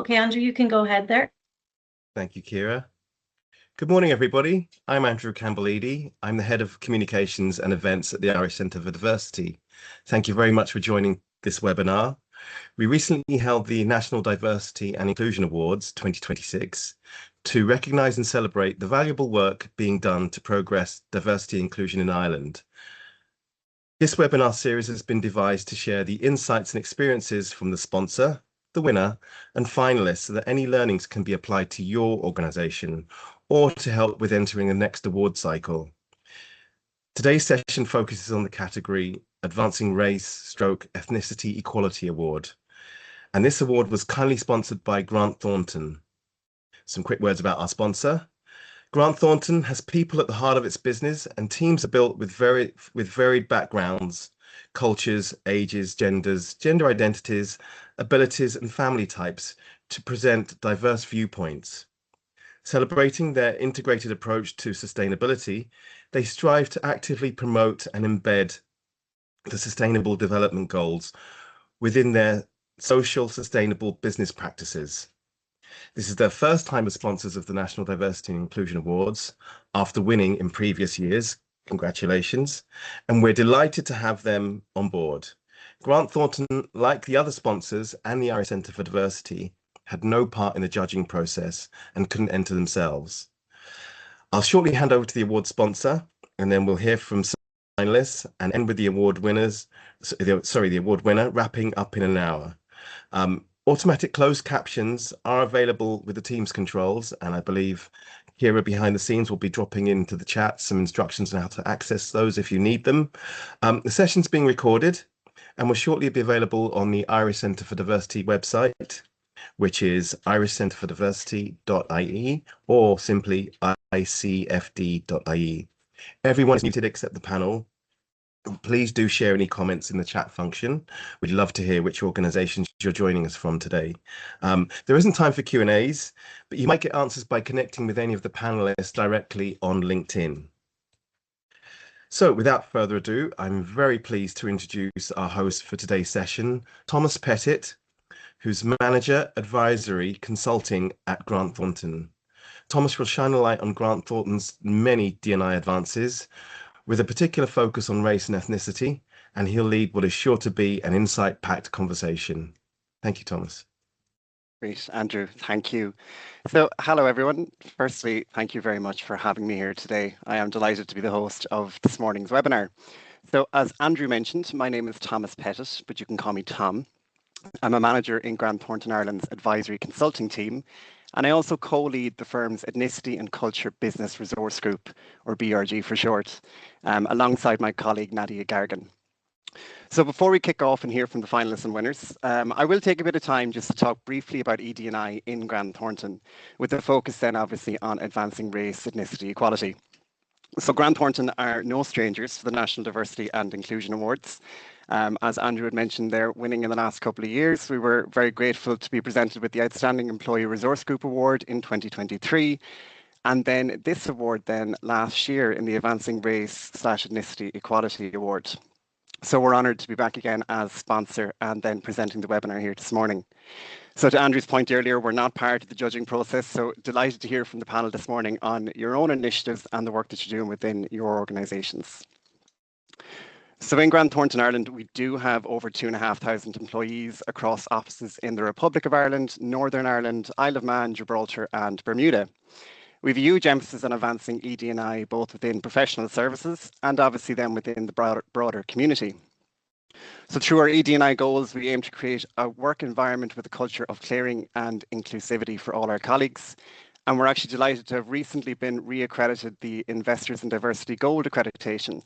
Okay, Andrew, you can go ahead there. Thank you, Kira. Good morning, everybody. I'm Andrew Campbell-Eady. I'm the Head of Communications and Events at the Irish Centre for Diversity. Thank you very much for joining this webinar. We recently held the National Diversity and Inclusion Awards 2026 to recognise and celebrate the valuable work being done to progress diversity and inclusion in Ireland. This webinar series has been devised to share the insights and experiences from the sponsor, the winner, and finalists so that any learnings can be applied to your organisation or to help with entering the next award cycle. Today's session focuses on the category Advancing Race / Ethnicity Equality Award. And this award was kindly sponsored by Grant Thornton. Some quick words about our sponsor. Grant Thornton has people at the heart of its business, and teams are built with varied backgrounds, cultures, ages, genders, gender identities, abilities, and family types to present diverse viewpoints. Celebrating their integrated approach to sustainability, they strive to actively promote and embed the Sustainable Development Goals within their social sustainable business practices. This is their first time as sponsors of the National Diversity and Inclusion Awards after winning in previous years. Congratulations. And we're delighted to have them on board. Grant Thornton, like the other sponsors and the Irish Centre for Diversity, had no part in the judging process and couldn't enter themselves. I'll shortly hand over to the award sponsor, and then we'll hear from some finalists and end with the award winners. The award winner wrapping up in an hour. Automatic closed captions are available with the Teams controls, and I believe Kira behind the scenes will be dropping into the chat some instructions on how to access those if you need them. The session's being recorded and will shortly be available on the Irish Centre for Diversity website, which is irishcentreforddiversity.ie or simply icfd.ie. Everyone is muted except the panel. Please do share any comments in the chat function. We'd love to hear which organisations you're joining us from today. There isn't time for Q&As, but you might get answers by connecting with any of the panelists directly on LinkedIn. So without further ado, I'm very pleased to introduce our host for today's session, Thomas Pettit, who's Manager Advisory Consulting at Grant Thornton. Thomas will shine a light on Grant Thornton's many D&I advances, with a particular focus on race and ethnicity, and he'll lead what is sure to be an insight-packed conversation. Thank you, Thomas. Great, Andrew, thank you. So, hello everyone. Firstly, thank you very much for having me here today. I am delighted to be the host of this morning's webinar. So, as Andrew mentioned, my name is Thomas Pettit, but you can call me Tom. I'm a manager in Grant Thornton Ireland's advisory consulting team, and I also co-lead the firm's Ethnicity and Culture Business Resource Group, or BRG for short, alongside my colleague Nadia Gargan. So before we kick off and hear from the finalists and winners, I will take a bit of time just to talk briefly about ED&I in Grant Thornton, with the focus then obviously on advancing race, ethnicity, equality. So Grant Thornton are no strangers to the National Diversity and Inclusion Awards. As Andrew had mentioned, they're winning in the last couple of years. We were very grateful to be presented with the Outstanding Employee Resource Group Award in 2023. And then this award then last year in the Advancing Race / Ethnicity Equality Award. So we're honoured to be back again as sponsor and then presenting the webinar here this morning. So to Andrew's point earlier, we're not part of the judging process, so delighted to hear from the panel this morning on your own initiatives and the work that you're doing within your organisations. So in Grant Thornton, Ireland, we do have over 2,500 employees across offices in the Republic of Ireland, Northern Ireland, Isle of Man, Gibraltar and Bermuda. We have a huge emphasis on advancing ED&I both within professional services and obviously then within the broader community. So through our ED&I goals, we aim to create a work environment with a culture of caring and inclusivity for all our colleagues. And we're actually delighted to have recently been reaccredited the Investors in Diversity Gold accreditation,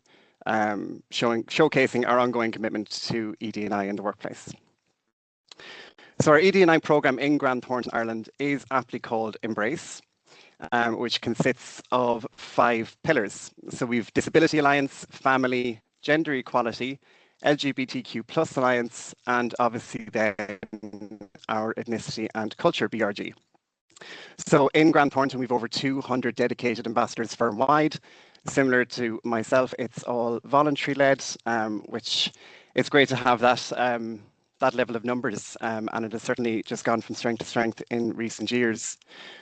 showcasing our ongoing commitment to ED&I in the workplace. So our ED&I programme in Grant Thornton, Ireland is aptly called Embrace, which consists of 5 pillars. So we've Disability Alliance, Family, Gender Equality, LGBTQ+ Alliance, and obviously then our Ethnicity and Culture BRG. So in Grant Thornton, we've over 200 dedicated ambassadors firm-wide. Similar to myself, it's all voluntary-led, which it's great to have that that level of numbers, and it has certainly just gone from strength to strength in recent years.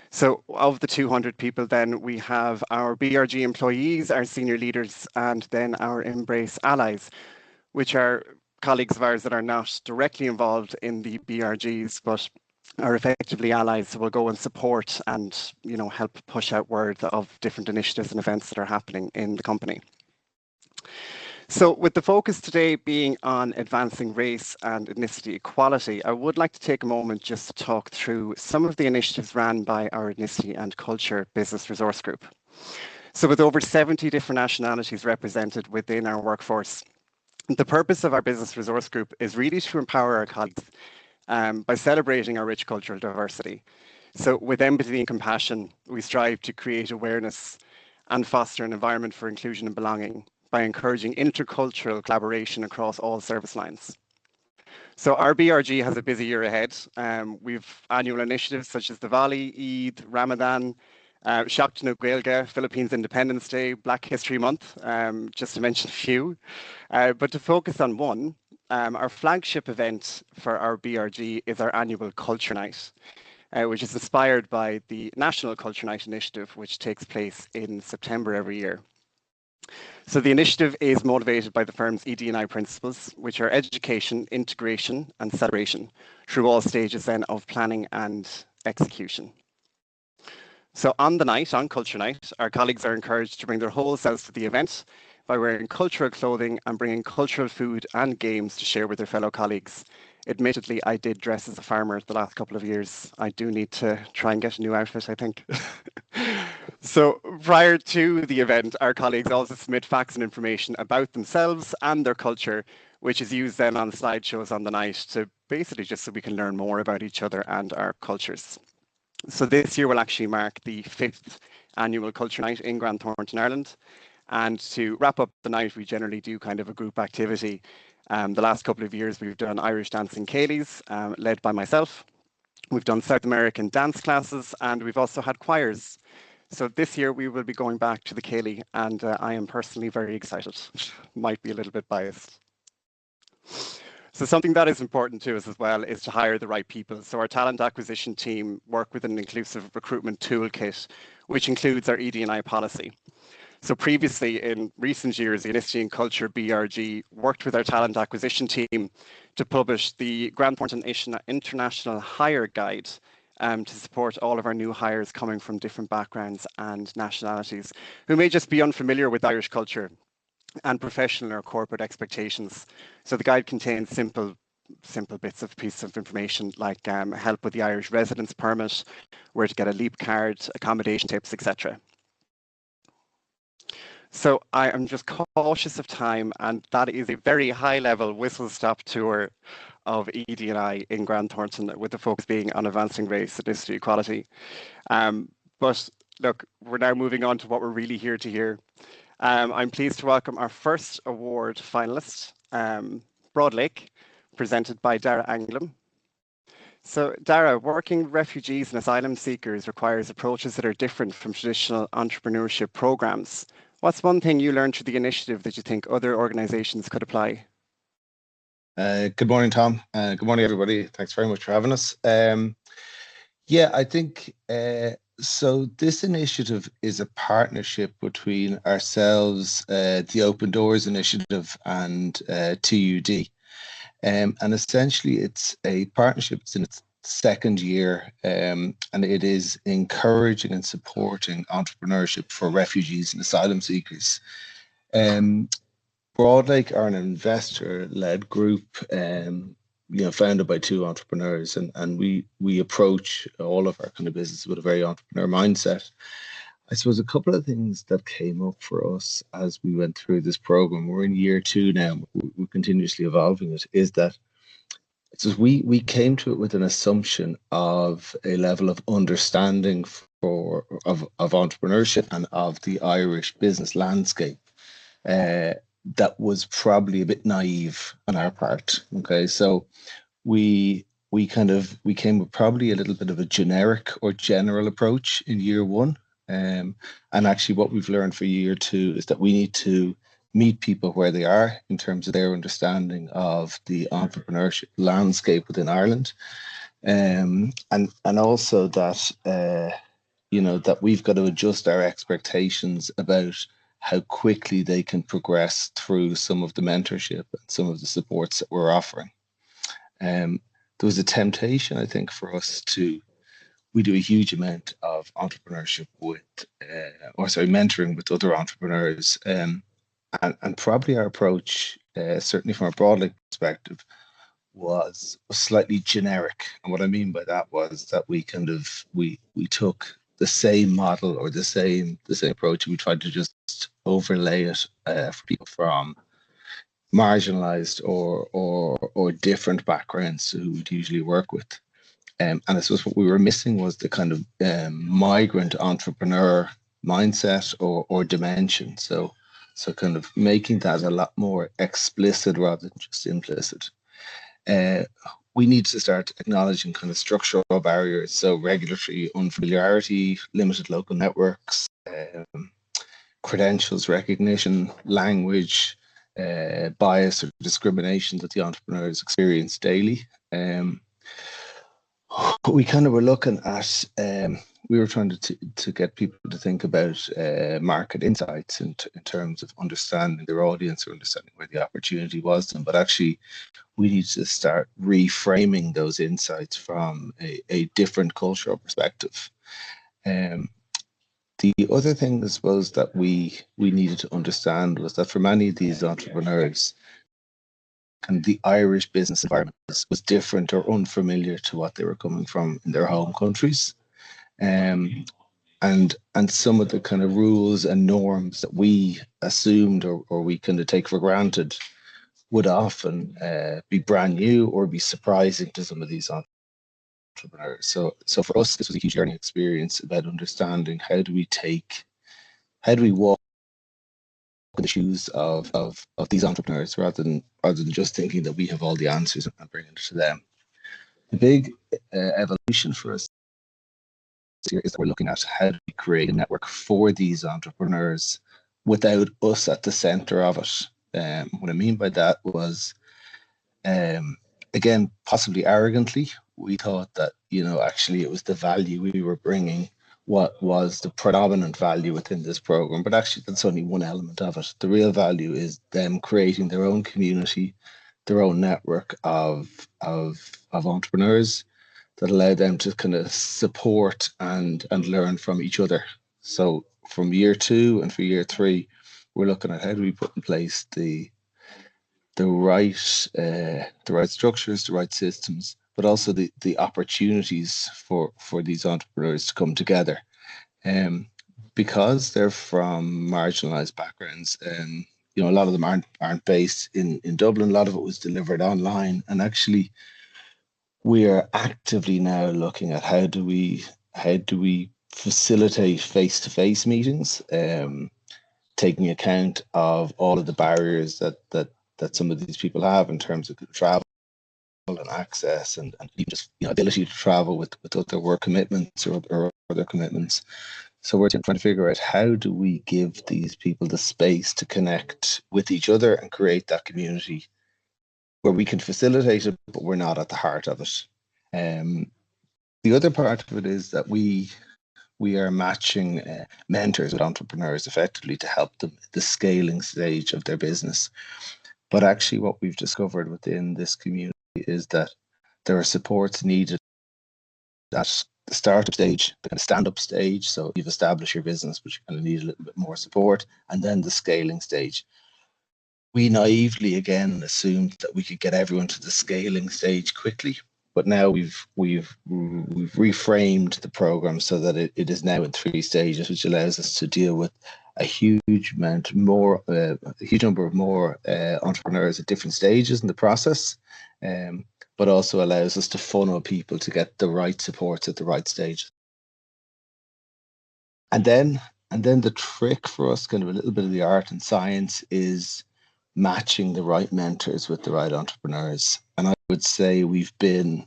So of the 200 people, then we have our BRG employees, our senior leaders, and then our Embrace allies, which are colleagues of ours that are not directly involved in the BRGs, but are effectively allies who will go and support and, you know, help push out word of different initiatives and events that are happening in the company. So with the focus today being on advancing race and ethnicity equality, I would like to take a moment just to talk through some of the initiatives ran by our Ethnicity and Culture Business Resource Group. So with over 70 different nationalities represented within our workforce, the purpose of our Business Resource Group is really to empower our colleagues by celebrating our rich cultural diversity. So with empathy and compassion, we strive to create awareness and foster an environment for inclusion and belonging by encouraging intercultural collaboration across all service lines. So our BRG has a busy year ahead. We've annual initiatives such as Diwali, Eid, Ramadan, Shakt na Gaeilge, Philippines Independence Day, Black History Month, just to mention a few. But to focus on one, our flagship event for our BRG is our annual Culture Night, which is inspired by the National Culture Night initiative, which takes place in September every year. So the initiative is motivated by the firm's ED&I principles, which are education, integration, and celebration through all stages then of planning and execution. So on the night, on Culture Night, our colleagues are encouraged to bring their whole selves to the event by wearing cultural clothing and bringing cultural food and games to share with their fellow colleagues. Admittedly, I did dress as a farmer the last couple of years. I do need to try and get a new outfit, I think. So prior to the event, our colleagues also submit facts and information about themselves and their culture, which is used then on slideshows on the night to basically just so we can learn more about each other and our cultures. So this year will actually mark the 5th annual Culture Night in Grand Thornton, Ireland. And to wrap up the night, we generally do kind of a group activity. The last couple of years, we've done Irish dancing Céilís, led by myself. We've done South American dance classes, and we've also had choirs. So this year we will be going back to the Céilí, and I am personally very excited. Might be a little bit biased. So something that is important to us as well is to hire the right people. So our talent acquisition team work with an inclusive recruitment toolkit, which includes our ED&I policy. So previously, in recent years, the Ethnicity and Culture BRG worked with our talent acquisition team to publish the Grand Thornton International Hire Guide to support all of our new hires coming from different backgrounds and nationalities who may just be unfamiliar with Irish culture and professional or corporate expectations. So the guide contains simple pieces of information like help with the Irish residence permit, where to get a leap card, accommodation tips, etc. So I am just cautious of time, and that is a very high-level whistle-stop tour of ED&I in Grand Thornton, with the focus being on advancing race, ethnicity, equality. But look, we're now moving on to what we're really here to hear. I'm pleased to welcome our first award finalist, Broad Lake, presented by Dara Anglum. So Dara, working with refugees and asylum seekers requires approaches that are different from traditional entrepreneurship programs. What's one thing you learned through the initiative that you think other organizations could apply? Good morning, Tom. Good morning, everybody. Thanks very much for having us. Yeah, I think so. This initiative is a partnership between ourselves, the Open Doors Initiative, and TUD. And essentially, it's a partnership. It's in its second year, and it is encouraging and supporting entrepreneurship for refugees and asylum seekers. Broadlake are an investor-led group, founded by two entrepreneurs, and we approach all of our kind of business with a very entrepreneur mindset. I suppose a couple of things that came up for us as we went through this program, we're in year 2 now, we're continuously evolving it, is that we came to it with an assumption of a level of understanding of entrepreneurship and of the Irish business landscape that was probably a bit naive on our part. Okay, so we came with probably a little bit of a generic or general approach in year 1. And actually what we've learned for year 2 is that we need to meet people where they are in terms of their understanding of the entrepreneurship landscape within Ireland, and also that that we've got to adjust our expectations about how quickly they can progress through some of the mentorship and some of the supports that we're offering. There was a temptation, I think, for us we do a huge amount of entrepreneurship mentoring with other entrepreneurs. And probably our approach, certainly from a broadly perspective, was slightly generic. And what I mean by that was that we took the same model or the same approach. We tried to just overlay it for people from marginalized or different backgrounds who we'd usually work with. And I suppose what we were missing was the kind of migrant entrepreneur mindset or dimension. So kind of making that a lot more explicit rather than just implicit. We need to start acknowledging kind of structural barriers, so regulatory unfamiliarity, limited local networks, credentials recognition, language, bias or discrimination that the entrepreneurs experience daily. But we kind of were looking at, we were trying to get people to think about market insights in terms of understanding their audience or understanding where the opportunity was then. But actually, we need to start reframing those insights from a different cultural perspective. The other thing, I suppose, that we needed to understand was that for many of these entrepreneurs, and the Irish business environment was different or unfamiliar to what they were coming from in their home countries. And some of the kind of rules and norms that we assumed or we kind of take for granted would often be brand new or be surprising to some of these entrepreneurs. So for us, this was a huge learning experience about understanding how do we walk in the shoes of these entrepreneurs rather than just thinking that we have all the answers and bringing it to them. The big evolution for us here is that we're looking at how do we create a network for these entrepreneurs without us at the center of it. What I mean by that was, again, possibly arrogantly, we thought that, actually it was the value we were bringing what was the predominant value within this program, but actually that's only one element of it. The real value is them creating their own community, their own network of entrepreneurs that allow them to kind of support and learn from each other. So from year 2 and for year 3, we're looking at how do we put in place the right structures, the right systems, but also the opportunities for these entrepreneurs to come together. Because they're from marginalized backgrounds, a lot of them aren't based in Dublin. A lot of it was delivered online, and actually we are actively now looking at how do we facilitate face-to-face meetings, taking account of all of the barriers that some of these people have in terms of travel and access and even just ability to travel with other work commitments or other commitments. So we're trying to figure out how do we give these people the space to connect with each other and create that community where we can facilitate it, but we're not at the heart of it. The other part of it is that we are matching mentors with entrepreneurs effectively to help them at the scaling stage of their business. But actually what we've discovered within this community is that there are supports needed at the startup stage, the kind of stand-up stage. So you've established your business, but you kind of need a little bit more support, and then the scaling stage. We naively again assumed that we could get everyone to the scaling stage quickly, but now we've reframed the program so that it is now in 3 stages, which allows us to deal with a huge number of more entrepreneurs at different stages in the process, but also allows us to funnel people to get the right supports at the right stage. And then the trick for us, kind of a little bit of the art and science, is matching the right mentors with the right entrepreneurs. And I would say we've been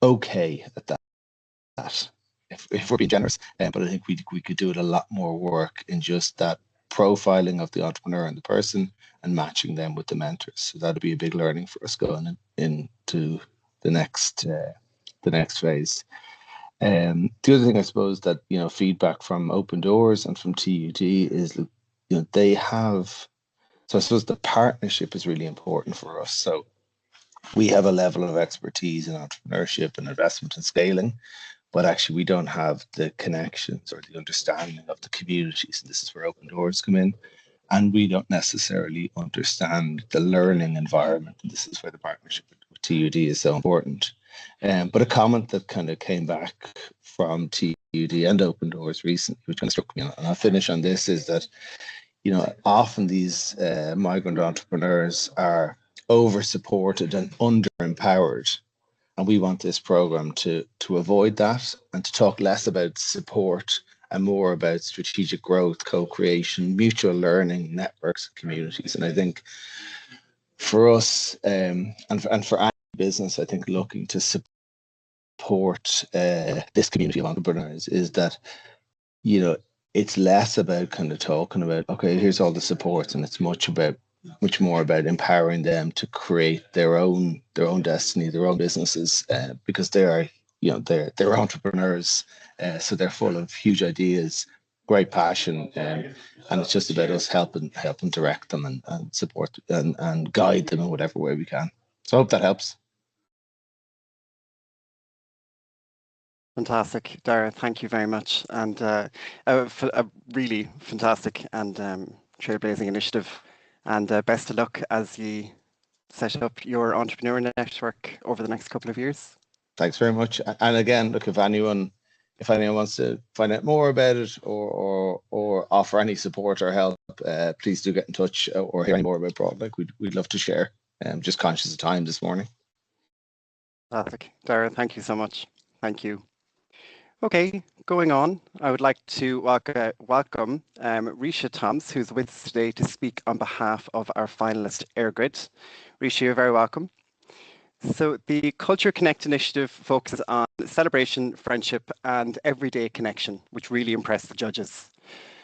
okay at that, if we're being generous. But I think we could do it a lot more work in just that profiling of the entrepreneur and the person and matching them with the mentors. So that'd be a big learning for us going into the next phase. The other thing, I suppose, that feedback from Open Doors and from TUD is, they have. So I suppose the partnership is really important for us. So we have a level of expertise in entrepreneurship and investment and scaling, but actually we don't have the connections or the understanding of the communities. And this is where Open Doors come in. And we don't necessarily understand the learning environment. And this is where the partnership with TUD is so important. But a comment that kind of came back from TUD and Open Doors recently, which kind of struck me, and I'll finish on this, is that, often these migrant entrepreneurs are over-supported and under-empowered. And we want this program to avoid that and to talk less about support and more about strategic growth, co-creation, mutual learning, networks, communities. And I think for us, and for any business, I think looking to support this community of entrepreneurs is that, it's less about kind of talking about, okay, here's all the supports, and it's much more about empowering them to create their own destiny, their own businesses, because they are, they're entrepreneurs, so they're full of huge ideas, great passion, and it's just about us helping direct them and support and guide them in whatever way we can. So I hope that helps. Fantastic, Dara. Thank you very much, and for a really fantastic and trailblazing initiative. And best of luck as you set up your entrepreneur network over the next couple of years. Thanks very much. And again, look, if anyone wants to find out more about it or offer any support or help, please do get in touch or hear any more about Broadlake. We'd love to share. Just conscious of time this morning. Fantastic, Dara. Thank you so much. Thank you. Okay, going on, I would like to welcome Risha Thoms, who's with us today to speak on behalf of our finalist AirGrid. Risha, you're very welcome. So the Culture Connect initiative focuses on celebration, friendship, and everyday connection, which really impressed the judges.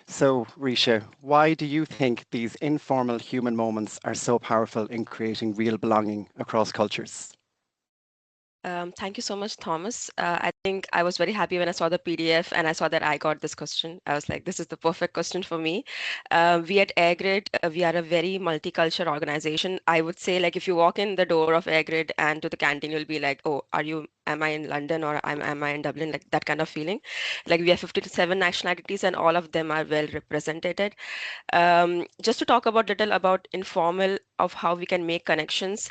So Risha, why do you think these informal human moments are so powerful in creating real belonging across cultures? Thank you so much, Thomas. I think I was very happy when I saw the PDF and I saw that I got this question. I was like, this is the perfect question for me. We at AirGrid, we are a very multicultural organization. I would say, like, if you walk in the door of AirGrid and to the canteen, you'll be like, oh, am I in London or am I in Dublin? Like that kind of feeling. Like we have 57 nationalities and all of them are well represented. Just to talk little about informal of how we can make connections.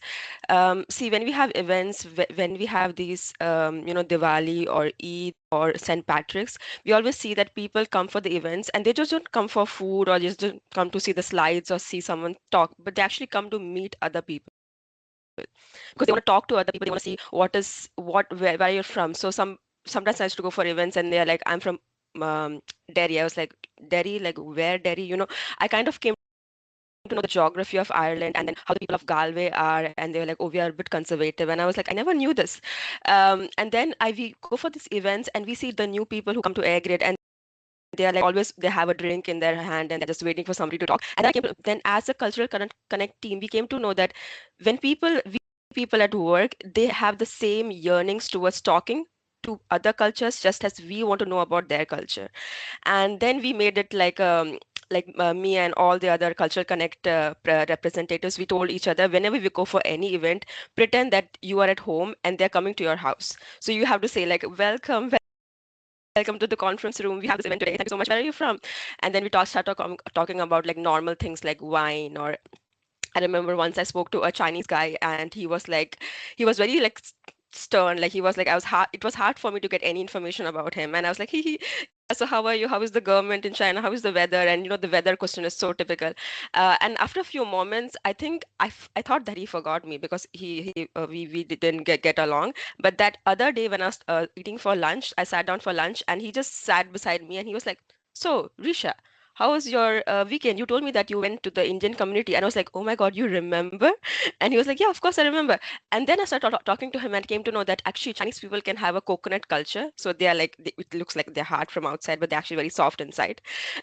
See, when we have events, when we have these, Diwali or Eid or St. Patrick's, we always see that people come for the events and they just don't come for food or just don't come to see the slides or see someone talk, but they actually come to meet other people because they want to talk to other people. They want to see where you're from. So sometimes I used to go for events and they're like, I'm from Derry. I was like, Derry, like where Derry? I kind of came to know the geography of Ireland and then how the people of Galway are, and they were like, oh, we are a bit conservative. And I was like, I never knew this. And then we go for these events and we see the new people who come to AirGrid and they are like always, they have a drink in their hand and they're just waiting for somebody to talk. And then as a cultural connect team, we came to know that when people at work, they have the same yearnings towards talking to other cultures just as we want to know about their culture. And then we made it like me and all the other cultural connect representatives, we told each other whenever we go for any event, pretend that you are at home and they're coming to your house. So you have to say like, welcome to the conference room. We have this event today. Thank you so much. Where are you from? And then we start talking about like normal things like wine. Or I remember once I spoke to a Chinese guy and he was very like stern. Like he was like, it was hard for me to get any information about him. And I was like, so how are you? How is the government in China? How is the weather? And the weather question is so typical. And after a few moments, I think I thought that he forgot me because we didn't get along. But that other day when I was eating for lunch, I sat down for lunch and he just sat beside me and he was like, so Risha, how was your weekend? You told me that you went to the Indian community. And I was like, oh my God, you remember? And he was like, yeah, of course I remember. And then I started talking to him and came to know that actually Chinese people can have a coconut culture. So they are like, it looks like they're hard from outside, but they're actually very soft inside.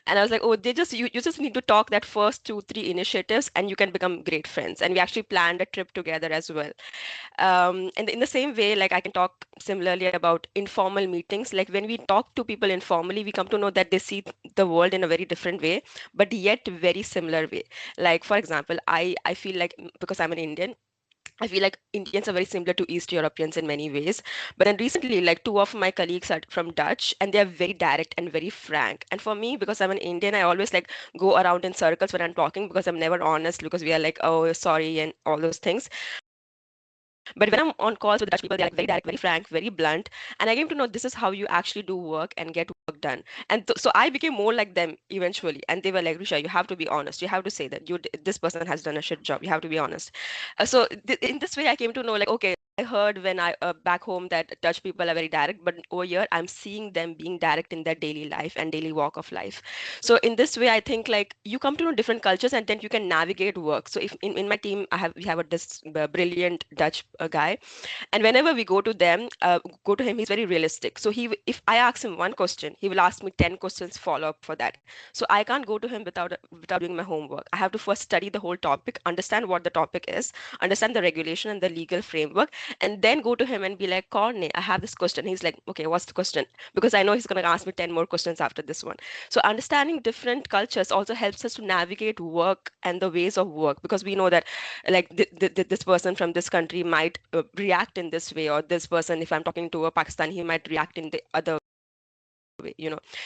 And I was like, oh, you just need to talk that first 2, 3 initiatives and you can become great friends. And we actually planned a trip together as well. And in the same way, like I can talk similarly about informal meetings. Like when we talk to people informally, we come to know that they see the world in a very different way, but yet very similar way. Like for example, I feel like because I'm an Indian, I feel like Indians are very similar to East Europeans in many ways. But then recently, like two of my colleagues are from Dutch and they are very direct and very frank. And for me, because I'm an Indian, I always like go around in circles when I'm talking because I'm never honest because we are like, oh, sorry, and all those things. But when I'm on calls with Dutch people, they're like very direct, very frank, very blunt. And I came to know this is how you actually do work and get work done. And so I became more like them eventually. And they were like, Risha, you have to be honest. You have to say that this person has done a shit job. You have to be honest. So in this way, I came to know like, okay, I heard when I back home that Dutch people are very direct, but over here I'm seeing them being direct in their daily life and daily walk of life. So in this way, I think like you come to know different cultures and then you can navigate work. So if in my team, we have this brilliant Dutch guy, and whenever we go to him, he's very realistic. So if I ask him one question, he will ask me 10 questions follow up for that. So I can't go to him without doing my homework. I have to first study the whole topic, understand what the topic is, understand the regulation and the legal framework, and then go to him and be like, Corne, I have this question. He's like, okay, what's the question? Because I know he's going to ask me 10 more questions after this one. So understanding different cultures also helps us to navigate work and the ways of work, because we know that like this person from this country might react in this way, or this person, if I'm talking to a Pakistani, he might react in the other way,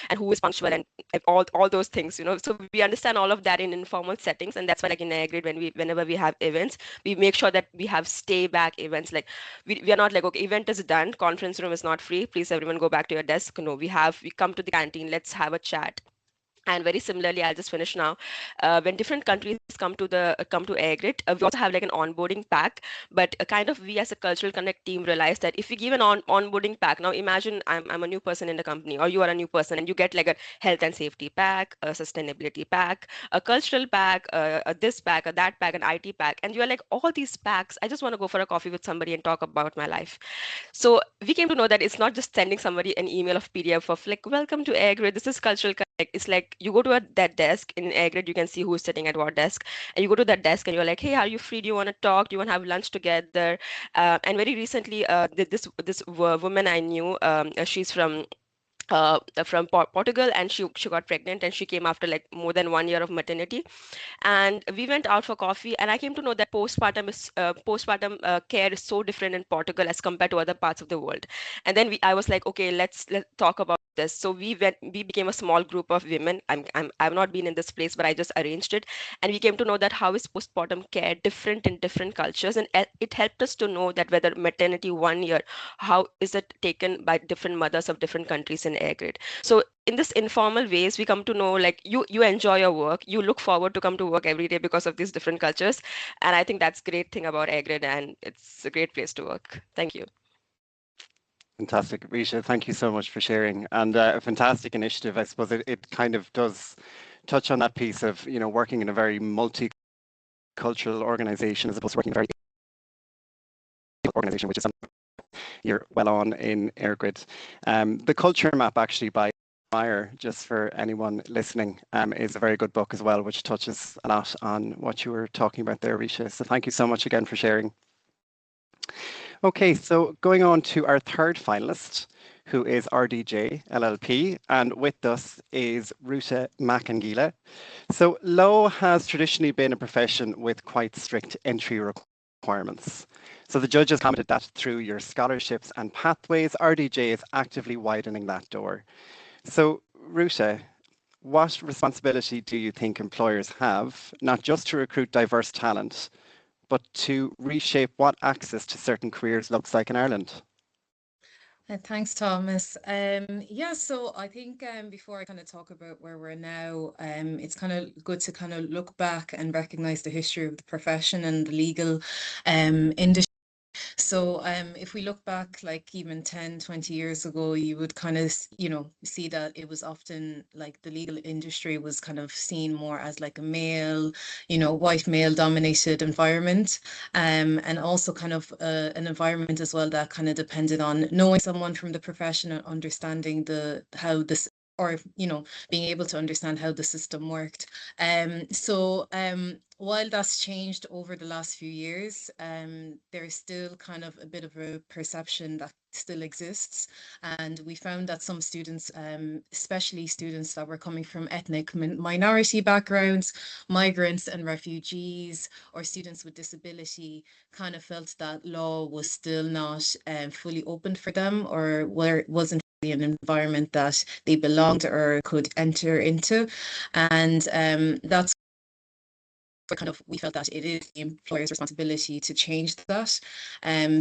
and who is punctual and all those things, so we understand all of that in informal settings. And that's why like in Agrid, whenever we have events, we make sure that we have stay back events. Like we are not like, okay, event is done, conference room is not free, please everyone go back to your desk. No, we come to the canteen, let's have a chat. And very similarly, I'll just finish now. When different countries come to Agrit, we also have like an onboarding pack. But kind of we as a cultural connect team realize that if we give an onboarding pack, now imagine I'm a new person in the company, or you are a new person, and you get like a health and safety pack, a sustainability pack, a cultural pack, a this pack, a that pack, an IT pack, and you are like, all these packs, I just want to go for a coffee with somebody and talk about my life. So we came to know that it's not just sending somebody an email of PDF of like, welcome to Agrid, this is cultural connect. It's like you go to that desk in Agrid, you can see who's sitting at what desk, and you go to that desk and you're like, hey, are you free? Do you want to talk? Do you want to have lunch together? And very recently, this woman I knew, she's from Portugal, and she got pregnant, and she came after like more than 1 year of maternity. And we went out for coffee, and I came to know that postpartum care is so different in Portugal as compared to other parts of the world. And then I was like, okay, let's talk about this. So we became a small group of women. I've not been in this place, but I just arranged it. And we came to know that how is postpartum care different in different cultures, and it helped us to know that whether maternity 1 year, how is it taken by different mothers of different countries in air grade. So in this informal ways, we come to know like you enjoy your work, you look forward to come to work every day because of these different cultures. And I think that's great thing about air grade, and it's a great place to work. Thank you. Fantastic, Risha. Thank you so much for sharing, and a fantastic initiative. I suppose it kind of does touch on that piece of working in a very multicultural organization as opposed to working in a very organization, which is something you're well on in Airgrid. The culture map actually by Meyer, just for anyone listening, is a very good book as well, which touches a lot on what you were talking about there, Risha. So thank you so much again for sharing. Okay, so going on to our third finalist, who is RDJ LLP, and with us is Ruta Makangila. So law has traditionally been a profession with quite strict entry requirements. So the judges commented that through your scholarships and pathways, RDJ is actively widening that door. So Ruta, what responsibility do you think employers have, not just to recruit diverse talent, but to reshape what access to certain careers looks like in Ireland? Thanks, Thomas. Yeah, so I think before I kind of talk about where we're now, it's kind of good to kind of look back and recognize the history of the profession and the legal industry. So if we look back like even 10, 20 years ago, you would kind of, see that it was often like the legal industry was kind of seen more as like a male, white male dominated environment. And also kind of an environment as well that kind of depended on knowing someone from the profession and understanding how this, or being able to understand how the system worked. While that's changed over the last few years, there's still kind of a bit of a perception that still exists. And we found that some students, especially students that were coming from ethnic minority backgrounds, migrants and refugees, or students with disability, kind of felt that law was still not fully open for them, or where it wasn't an environment that they belonged or could enter into. And that's kind of, we felt that it is the employer's responsibility to change that.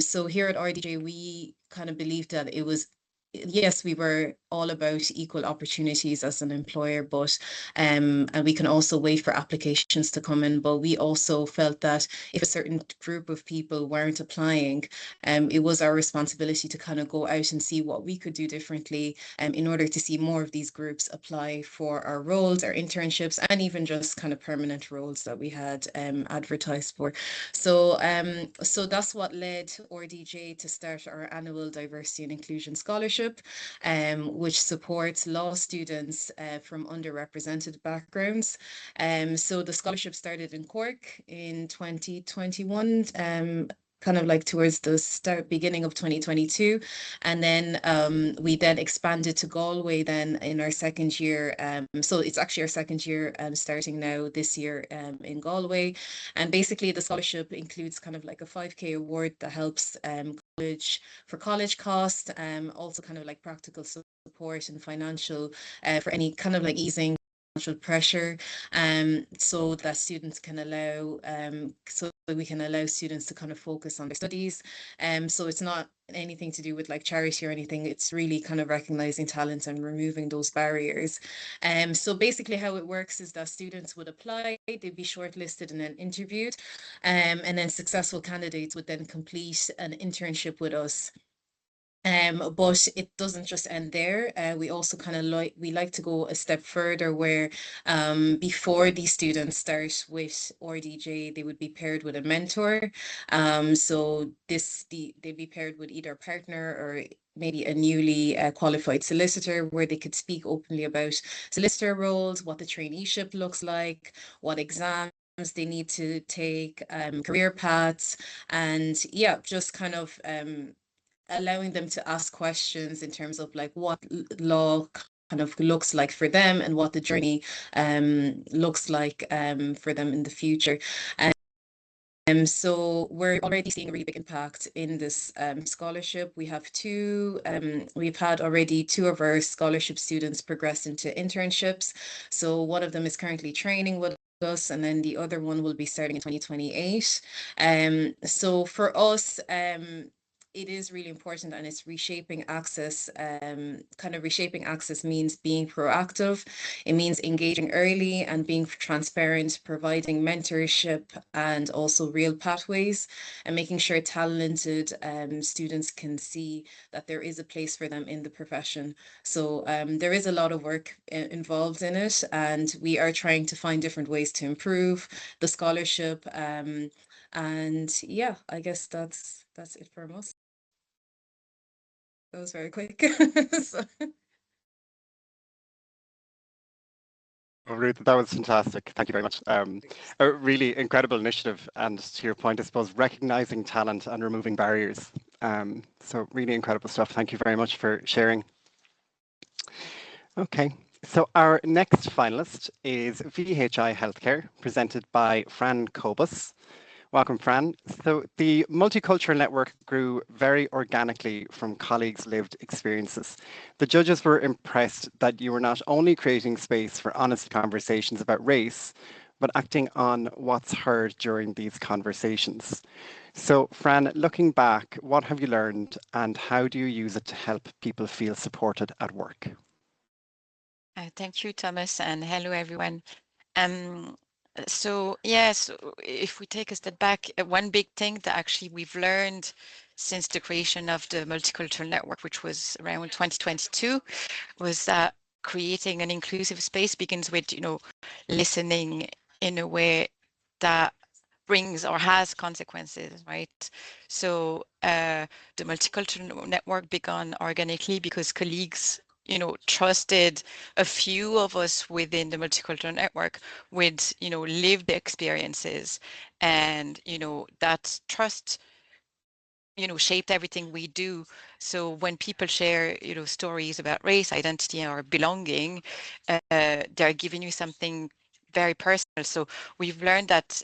So here at RDJ, we kind of believed that it was, yes, we were all about equal opportunities as an employer, but and we can also wait for applications to come in. But we also felt that if a certain group of people weren't applying, it was our responsibility to kind of go out and see what we could do differently in order to see more of these groups apply for our roles, our internships, and even just kind of permanent roles that we had advertised for. So that's what led RDJ to start our annual Diversity and Inclusion Scholarship, which supports law students from underrepresented backgrounds. So the scholarship started in Cork in 2021. Kind of like towards the beginning of 2022. And then we then expanded to Galway then in our second year. So it's actually our second year starting now this year in Galway. And basically the scholarship includes kind of like a 5K award that helps college costs, also kind of like practical support and financial for any kind of like easing pressure, so that students can allow so that we can allow students to kind of focus on their studies. So it's not anything to do with like charity or anything. It's really kind of recognizing talent and removing those barriers. So basically how it works is that students would apply, they'd be shortlisted and then interviewed, and then successful candidates would then complete an internship with us. But it doesn't just end there. We also kind of like to go a step further, where before these students start with RDJ, they would be paired with a mentor. So they'd be paired with either a partner or maybe a newly qualified solicitor, where they could speak openly about solicitor roles, what the traineeship looks like, what exams they need to take, career paths, and yeah, just kind of allowing them to ask questions in terms of like what law kind of looks like for them and what the journey looks like for them in the future. So we're already seeing a really big impact in this scholarship. We've had already two of our scholarship students progress into internships. So one of them is currently training with us, and then the other one will be starting in 2028. So for us, it is really important, and it's reshaping access. Kind of reshaping access means being proactive. It means engaging early and being transparent, providing mentorship and also real pathways, and making sure talented students can see that there is a place for them in the profession. So there is a lot of work involved in it, and we are trying to find different ways to improve the scholarship. And yeah, I guess that's it from us. That was very quick. So. Oh, Ruth, that was fantastic. Thank you very much. A really incredible initiative, and to your point, I suppose, recognizing talent and removing barriers. So really incredible stuff. Thank you very much for sharing. Okay, so our next finalist is VHI Healthcare, presented by Fran Kobus. Welcome, Fran. So the multicultural network grew very organically from colleagues' lived experiences. The judges were impressed that you were not only creating space for honest conversations about race, but acting on what's heard during these conversations. So Fran, looking back, what have you learned and how do you use it to help people feel supported at work? Thank you, Thomas, and hello, everyone. So yes, if we take a step back, one big thing that actually we've learned since the creation of the multicultural network, which was around 2022, was that creating an inclusive space begins with, listening in a way that brings or has consequences, right? So the multicultural network began organically because colleagues, trusted a few of us within the multicultural network with, lived experiences, and, that trust, shaped everything we do. So when people share, stories about race, identity, or belonging, they're giving you something very personal. So we've learned that,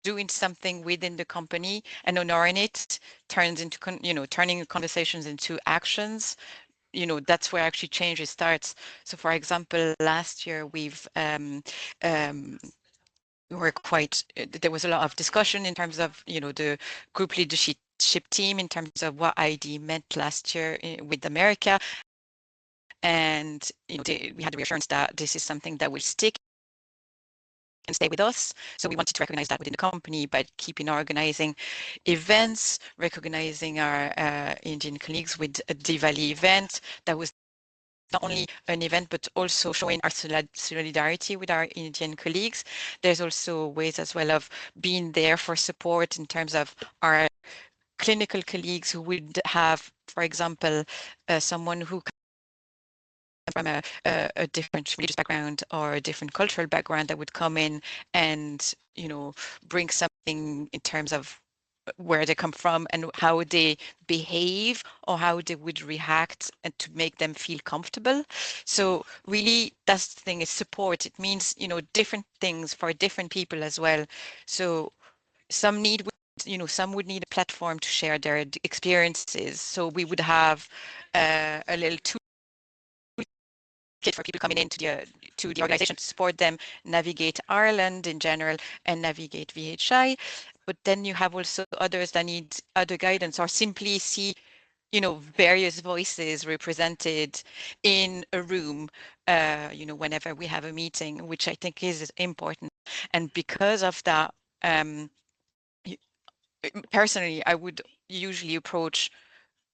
doing something within the company and honoring it turns into, turning conversations into actions. That's where actually change starts. So for example, last year we were there was a lot of discussion in terms of, the group leadership team in terms of what ID meant last year with America. And, we had the reassurance that this is something that will stick and stay with us. So we wanted to recognize that within the company by keeping organizing events, recognizing our Indian colleagues with a Diwali event that was not only an event, but also showing our solidarity with our Indian colleagues. There's also ways as well of being there for support in terms of our clinical colleagues who would have, for example, someone who from a different religious background or a different cultural background that would come in and, bring something in terms of where they come from and how they behave or how they would react, and to make them feel comfortable. So really, that's the thing, is support. It means, different things for different people as well. So some would need a platform to share their experiences. So we would have a little tool kit for people coming into the organization to support them navigate Ireland in general and navigate VHI. But then you have also others that need other guidance, or simply see, various voices represented in a room, whenever we have a meeting, which I think is important. And because of that, personally, I would usually approach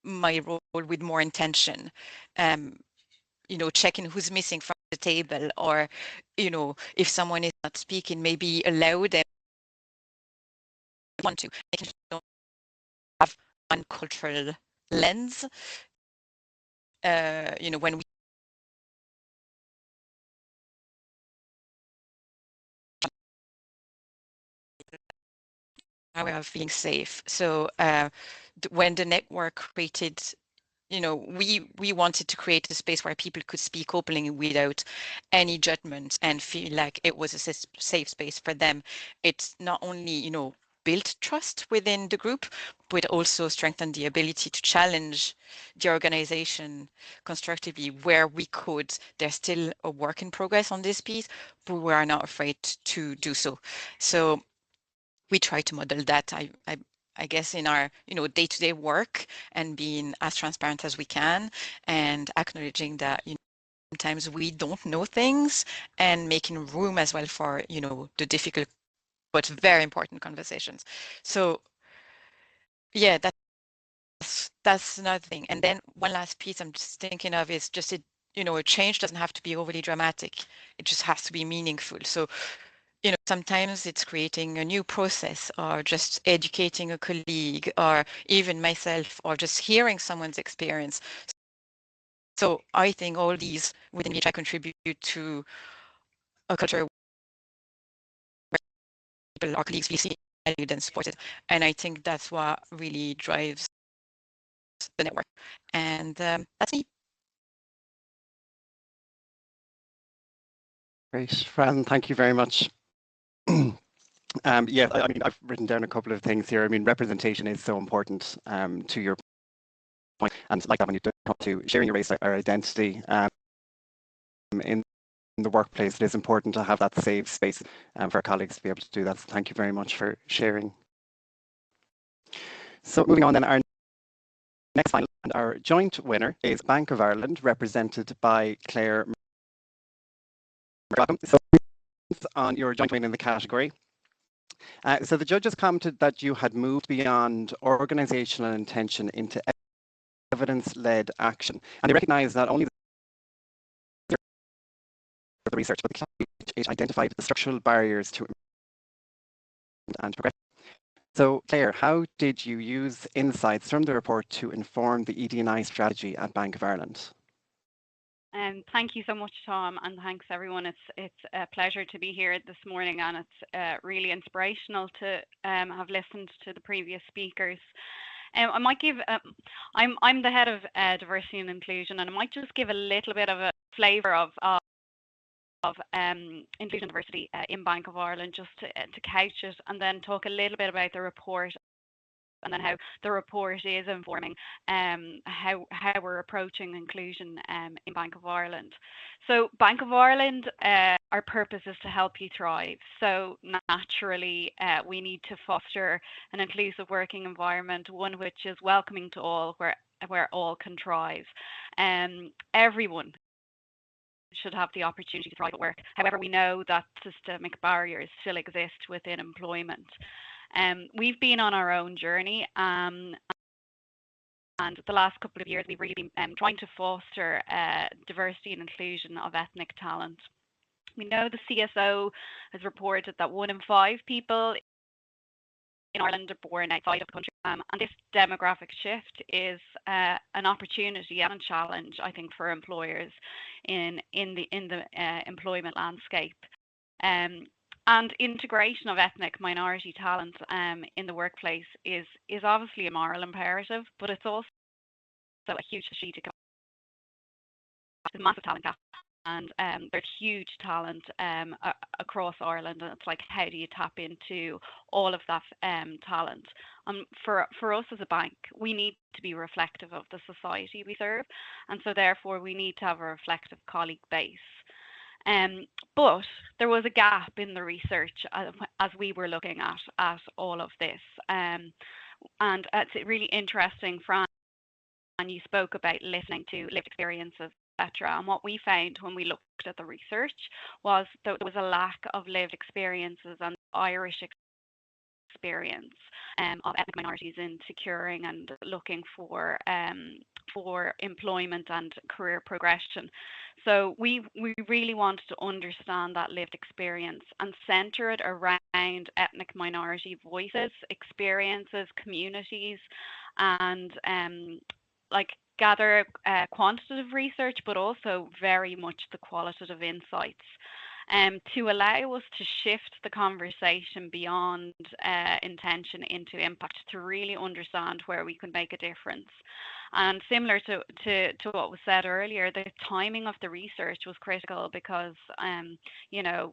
my role with more intention. Checking who's missing from the table, or, if someone is not speaking, maybe allow them want to have one cultural lens. When we are feeling safe. So when the network created, we wanted to create a space where people could speak openly without any judgment and feel like it was a safe space for them. It's not only, built trust within the group, but also strengthened the ability to challenge the organization constructively where we could. There's still a work in progress on this piece, but we are not afraid to do so. So we try to model that. I guess in our day-to-day work, and being as transparent as we can, and acknowledging that sometimes we don't know things, and making room as well for the difficult but very important conversations. So yeah, that's another thing. And then one last piece I'm just thinking of is just a change doesn't have to be overly dramatic. It just has to be meaningful. So sometimes it's creating a new process, or just educating a colleague, or even myself, or just hearing someone's experience. So I think all these within which I contribute to a culture where people, our colleagues, feel seen, valued, and supported. And I think that's what really drives the network. And that's me. Great, Fran, thank you very much. Yeah, I mean, I've written down a couple of things here. I mean, representation is so important, to your point, and like that, when you come to sharing your race or identity in the workplace, it is important to have that safe space for our colleagues to be able to do that. So thank you very much for sharing. So moving on then, our next final, and our joint winner is Bank of Ireland, represented by Claire. Welcome. So on your joint win in the category. So the judges commented that you had moved beyond organisational intention into evidence-led action, and they recognised not only the research, but it identified the structural barriers to and progression. So Claire, how did you use insights from the report to inform the ED&I strategy at Bank of Ireland? Thank you so much, Tom, and thanks everyone. It's a pleasure to be here this morning, and it's really inspirational to have listened to the previous speakers. I might give, I'm the head of diversity and inclusion, and I might just give a little bit of a flavour of inclusion and diversity in Bank of Ireland, just to couch it, and then talk a little bit about the report, and then how the report is informing how we're approaching inclusion in Bank of Ireland. So Bank of Ireland, our purpose is to help you thrive. So naturally, we need to foster an inclusive working environment, one which is welcoming to all, where all can thrive. Everyone should have the opportunity to thrive at work. However, we know that systemic barriers still exist within employment. We've been on our own journey, and the last couple of years we've really been trying to foster diversity and inclusion of ethnic talent. We know the CSO has reported that 1 in 5 people in Ireland are born outside of the country, and this demographic shift is an opportunity and a challenge, I think, for employers in the employment landscape. And integration of ethnic minority talent in the workplace is obviously a moral imperative, but it's also a huge strategic. There's massive talent gap, and there's huge talent across Ireland, and it's like, how do you tap into all of that talent? For us as a bank, we need to be reflective of the society we serve, and so therefore we need to have a reflective colleague base. But there was a gap in the research as we were looking at all of this. And it's really interesting, Fran, and you spoke about listening to lived experiences, etc. And what we found when we looked at the research was that there was a lack of lived experiences and Irish experience of ethnic minorities in securing and looking for employment and career progression. So we really wanted to understand that lived experience and center it around ethnic minority voices, experiences, communities, and gather quantitative research, but also very much the qualitative insights. To allow us to shift the conversation beyond intention into impact, to really understand where we can make a difference. And similar to what was said earlier, the timing of the research was critical because,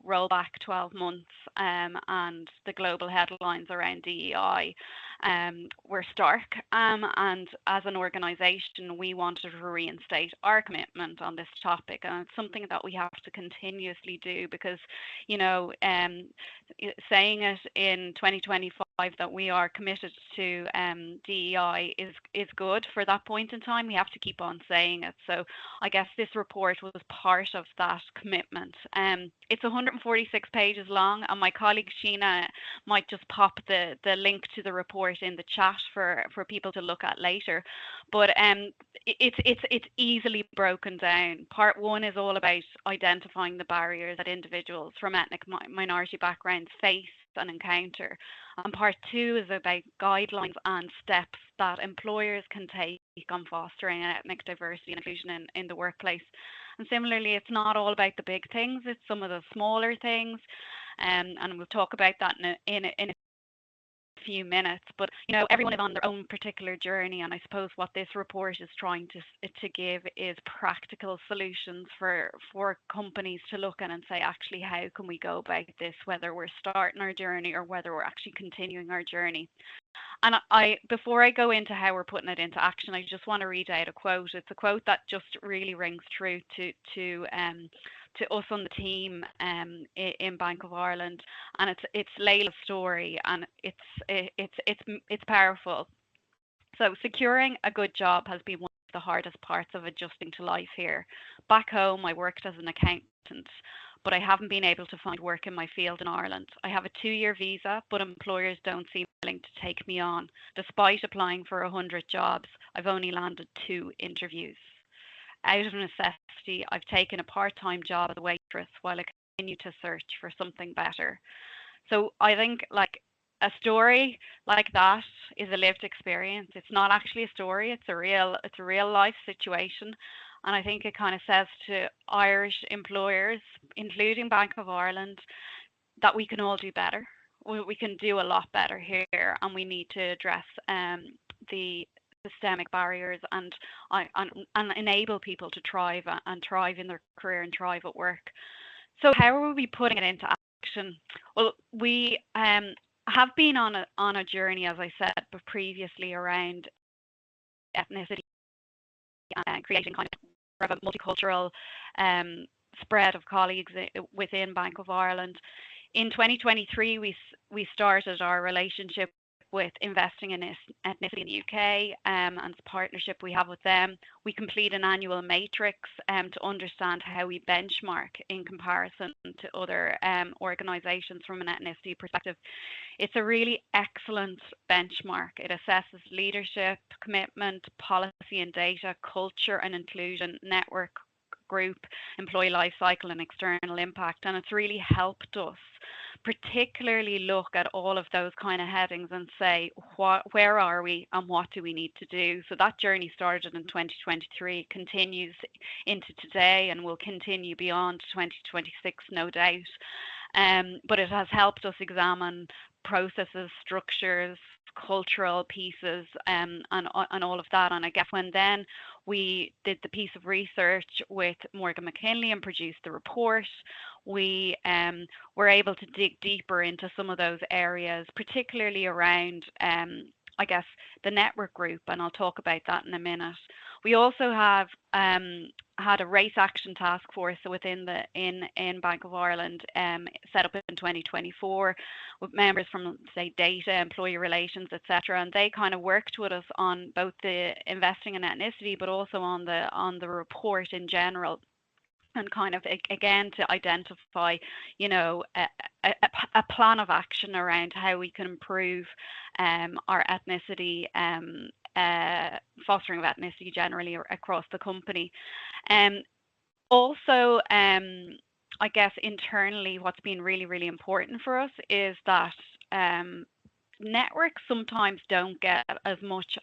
roll back 12 months and the global headlines around DEI were stark. And as an organisation, we wanted to reinstate our commitment on this topic. And it's something that we have to continuously do because, saying it in 2025 that we are committed to DEI is good for that point in time. We have to keep on saying it. So I guess this report was part of that commitment. It's 146 pages long, and my colleague Sheena might just pop the link to the report in the chat for people to look at later. But it's easily broken down. Part 1 is all about identifying the barriers that individuals from ethnic minority backgrounds face and encounter. And part 2 is about guidelines and steps that employers can take on fostering ethnic diversity and inclusion in the workplace. And similarly, it's not all about the big things, it's some of the smaller things. And we'll talk about that in a few minutes, but everyone is on their own particular journey, and I suppose what this report is trying to give is practical solutions for companies to look at and say, actually, how can we go about this, whether we're starting our journey or whether we're actually continuing our journey. And before I go into how we're putting it into action, I just want to read out a quote. It's a quote that just really rings true to us on the team in Bank of Ireland, and it's Layla's story, and it's powerful. So securing a good job has been one of the hardest parts of adjusting to life here. Back home, I worked as an accountant, but I haven't been able to find work in my field in Ireland. I have a 2-year visa, but employers don't seem willing to take me on. Despite applying for 100 jobs, I've only landed 2 interviews. Out of necessity, I've taken a part-time job as a waitress while I continue to search for something better. So I think like a story like that is a lived experience. It's not actually a story, it's a real life situation. And I think it kind of says to Irish employers, including Bank of Ireland, that we can all do better. We can do a lot better here, and we need to address the systemic barriers and enable people to thrive in their career and thrive at work. So how are we putting it into action? Well, we have been on a journey, as I said previously, around ethnicity and creating kind of a multicultural spread of colleagues within Bank of Ireland. In 2023, we started our relationship with Investing in Ethnicity in the UK and the partnership we have with them. We complete an annual matrix to understand how we benchmark in comparison to other organisations from an ethnicity perspective. It's a really excellent benchmark. It assesses leadership, commitment, policy and data, culture and inclusion, network, group, employee life cycle and external impact. And it's really helped us particularly look at all of those kind of headings and say, where are we and what do we need to do? So that journey started in 2023, continues into today and will continue beyond 2026, no doubt. But it has helped us examine processes, structures, cultural pieces and all of that. And I guess when then we did the piece of research with Morgan McKinley and produced the report, we were able to dig deeper into some of those areas, particularly around I guess the network group, and I'll talk about that in a minute. We also have had a race action task force within in Bank of Ireland set up in 2024 with members from, say, data, employee relations, etc. And they kind of worked with us on both the investing in ethnicity, but also on the report in general. And kind of again to identify, you know, a plan of action around how we can improve our ethnicity, fostering of ethnicity generally across the company. Also, I guess internally, what's been really, really important for us is that networks sometimes don't get as much.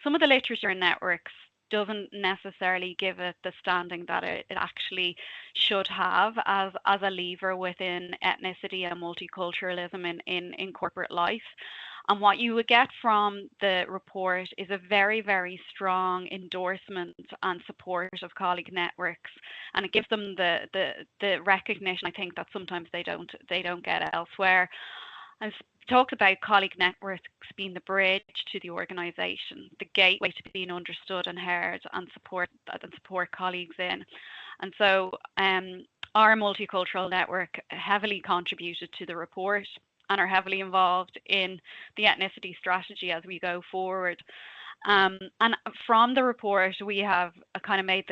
Some of the literature in networks doesn't necessarily give it the standing that it actually should have as a lever within ethnicity and multiculturalism in corporate life. And what you would get from the report is a very, very strong endorsement and support of colleague networks, and it gives them the recognition I think that sometimes they don't get elsewhere. I've talked about colleague networks being the bridge to the organisation, the gateway to being understood and heard and support colleagues in. And so our multicultural network heavily contributed to the report and are heavily involved in the ethnicity strategy as we go forward. And from the report, we have kind of made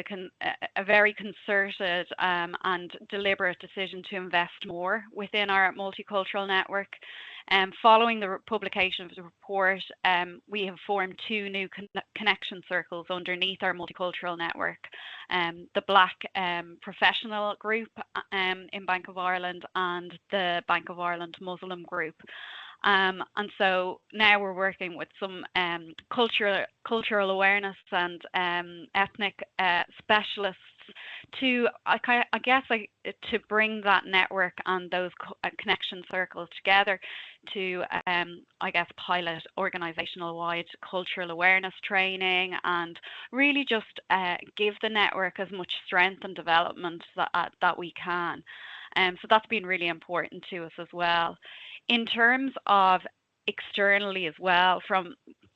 a very concerted and deliberate decision to invest more within our multicultural network. Following the publication of the report, we have formed 2 new connection circles underneath our multicultural network, the Black Professional Group in Bank of Ireland and the Bank of Ireland Muslim Group. And so now we're working with some cultural awareness and ethnic specialists to, to bring that network and those connection circles together to, pilot organisational wide cultural awareness training and really just give the network as much strength and development that we can. So that's been really important to us as well. In terms of externally as well,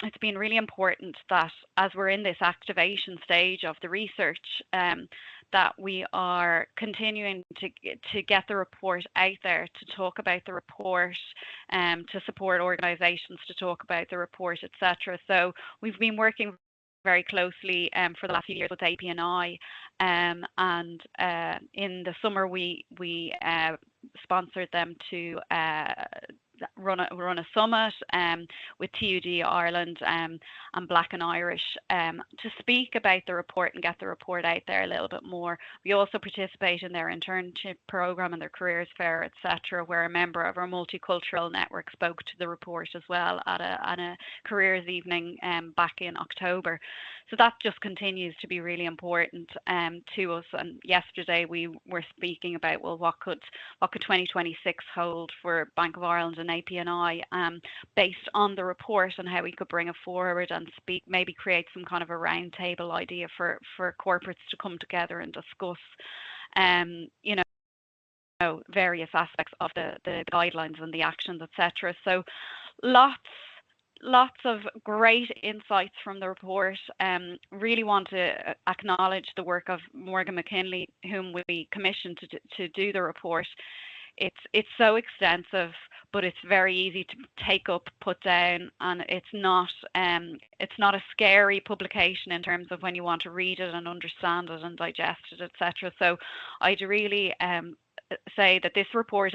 it's been really important that as we're in this activation stage of the research, that we are continuing to get the report out there, to talk about the report, to support organisations to talk about the report, etc. So we've been working very closely for the last few years with APNI, and in the summer we sponsored them to run a summit with TUD Ireland and Black and Irish to speak about the report and get the report out there a little bit more. We also participate in their internship program and their careers fair, etc., where a member of our multicultural network spoke to the report as well at a careers evening back in October. So that just continues to be really important to us. And yesterday we were speaking about, well, what could 2026 hold for Bank of Ireland and APNI based on the report, and how we could bring it forward and maybe create some kind of a roundtable idea for corporates to come together and discuss, various aspects of the guidelines and the actions, etc. So lots of great insights from the report. Really want to acknowledge the work of Morgan McKinley, whom we commissioned to do the report. It's so extensive, but it's very easy to take up, put down, and it's not a scary publication in terms of when you want to read it and understand it and digest it, etc. So I'd really say that this report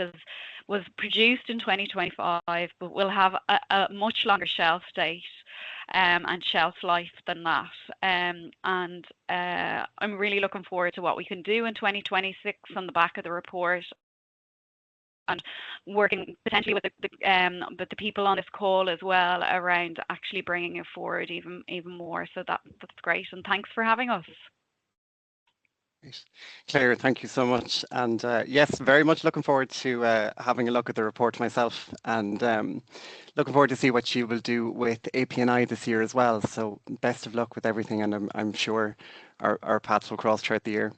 was produced in 2025, but will have a much longer shelf date and shelf life than that. And I'm really looking forward to what we can do in 2026 on the back of the report, and working potentially with the people on this call as well around actually bringing it forward even more. So that's great, and thanks for having us. Claire, thank you so much. And yes, very much looking forward to having a look at the report myself, and looking forward to see what you will do with APNI this year as well. So best of luck with everything, and I'm sure our paths will cross throughout the year.